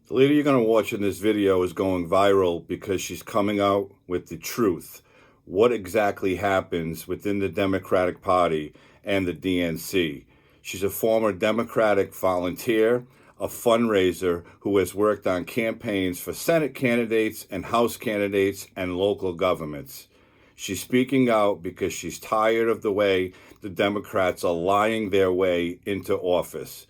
The lady you're going to watch in this video is going viral because she's coming out with the truth. What exactly happens within the Democratic Party and the DNC? She's a former Democratic volunteer, a fundraiser who has worked on campaigns for Senate candidates and House candidates and local governments. She's speaking out because she's tired of the way the Democrats are lying their way into office.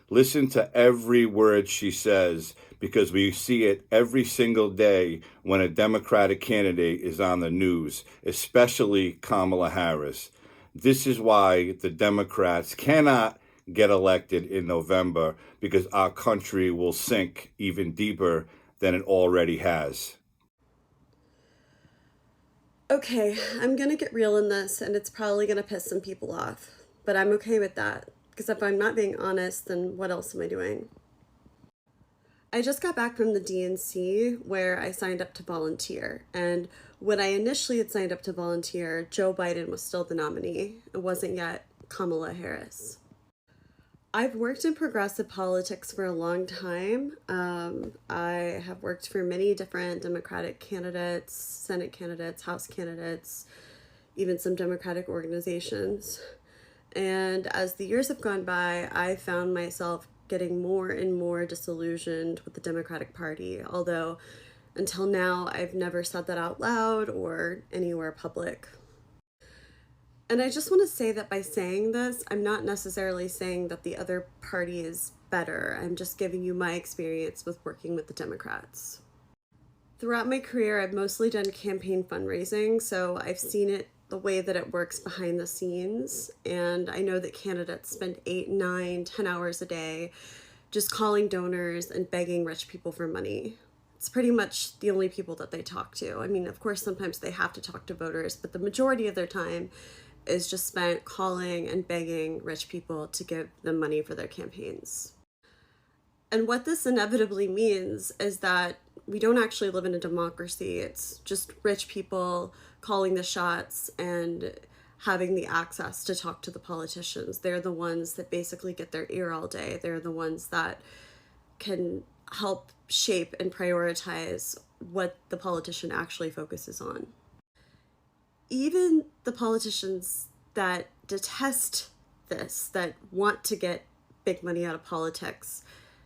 Listen to every word she says because we see it every single day when a Democratic candidate is on the news, especially Kamala Harris. This is why the Democrats cannot get elected in November, because our country will sink even deeper than it already has. Okay, I'm gonna get real in this, and it's probably gonna piss some people off, but I'm okay with that, because if I'm not being honest, then what else am I doing? I just got back from the DNC where I signed up to volunteer, and when I initially had signed up to volunteer, Joe Biden was still the nominee. It wasn't yet Kamala Harris. I've worked in progressive politics for a long time. I have worked for many different Democratic candidates, Senate candidates, House candidates, even some Democratic organizations. And as the years have gone by, I found myself getting more and more disillusioned with the Democratic Party, although until now I've never said that out loud or anywhere public. And I just want to say that by saying this, I'm not necessarily saying that the other party is better. I'm just giving you my experience with working with the Democrats. Throughout my career, I've mostly done campaign fundraising, so I've seen it the way that it works behind the scenes. And I know that candidates spend 8, 9, 10 hours a day just calling donors and begging rich people for money. It's pretty much the only people that they talk to. I mean, of course, sometimes they have to talk to voters, but the majority of their time is just spent calling and begging rich people to give them money for their campaigns. And what this inevitably means is that we don't actually live in a democracy. It's just rich people calling the shots and having the access to talk to the politicians. They're the ones that basically get their ear all day. They're the ones that can help shape and prioritize what the politician actually focuses on. Even the politicians that detest this, that want to get big money out of politics,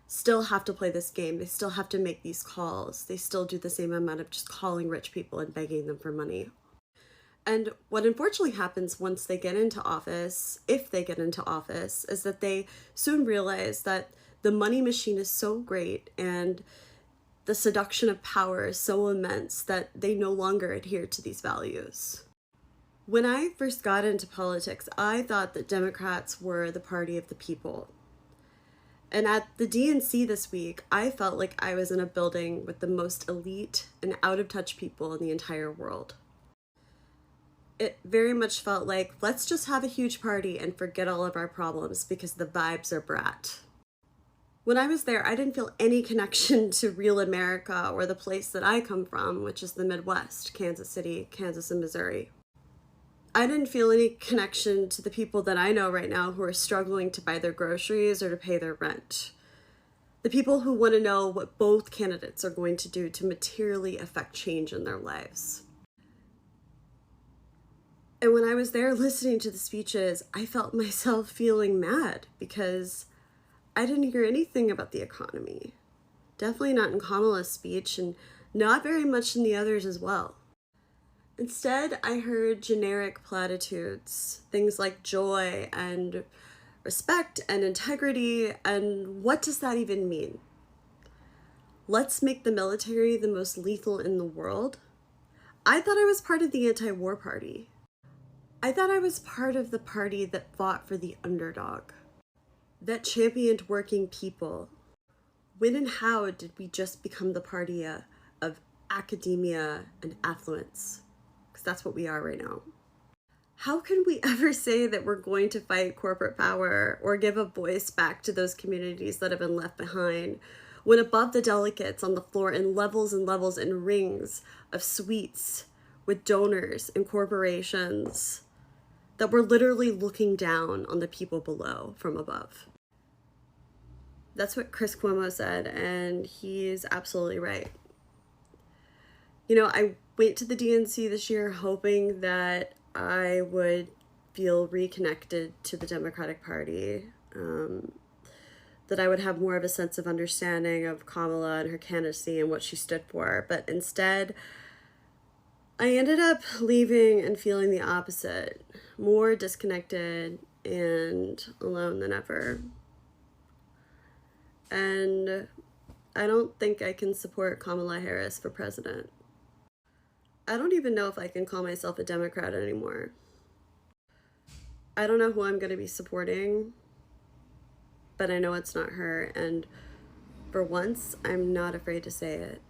still have to play this game. They still have to make these calls. They still do the same amount of just calling rich people and begging them for money. And what unfortunately happens once they get into office, if they get into office, is that they soon realize that the money machine is so great and the seduction of power is so immense that they no longer adhere to these values. When I first got into politics, I thought that Democrats were the party of the people. And at the DNC this week, I felt like I was in a building with the most elite and out-of-touch people in the entire world. It very much felt like, let's just have a huge party and forget all of our problems because the vibes are brat. When I was there, I didn't feel any connection to real America or the place that I come from, which is the Midwest, Kansas City, Kansas, and Missouri. I didn't feel any connection to the people that I know right now who are struggling to buy their groceries or to pay their rent. The people who want to know what both candidates are going to do to materially affect change in their lives. And when I was there listening to the speeches, I felt myself feeling mad because I didn't hear anything about the economy. Definitely not in Kamala's speech, and not very much in the others as well. Instead, I heard generic platitudes, things like joy and respect and integrity, and what does that even mean? Let's make the military the most lethal in the world? I thought I was part of the anti-war party. I thought I was part of the party that fought for the underdog, that championed working people. When and how did we just become the party of academia and affluence? Because that's what we are right now. How can we ever say that we're going to fight corporate power or give a voice back to those communities that have been left behind when above the delegates on the floor in levels and levels and rings of suites with donors and corporations that we're literally looking down on the people below from above? That's what Chris Cuomo said, and he's absolutely right. You know, I went to the DNC this year hoping that I would feel reconnected to the Democratic Party, that I would have more of a sense of understanding of Kamala and her candidacy and what she stood for. But instead, I ended up leaving and feeling the opposite, more disconnected and alone than ever. And I don't think I can support Kamala Harris for president. I don't even know if I can call myself a Democrat anymore. I don't know who I'm going to be supporting, but I know it's not her, and for once, I'm not afraid to say it.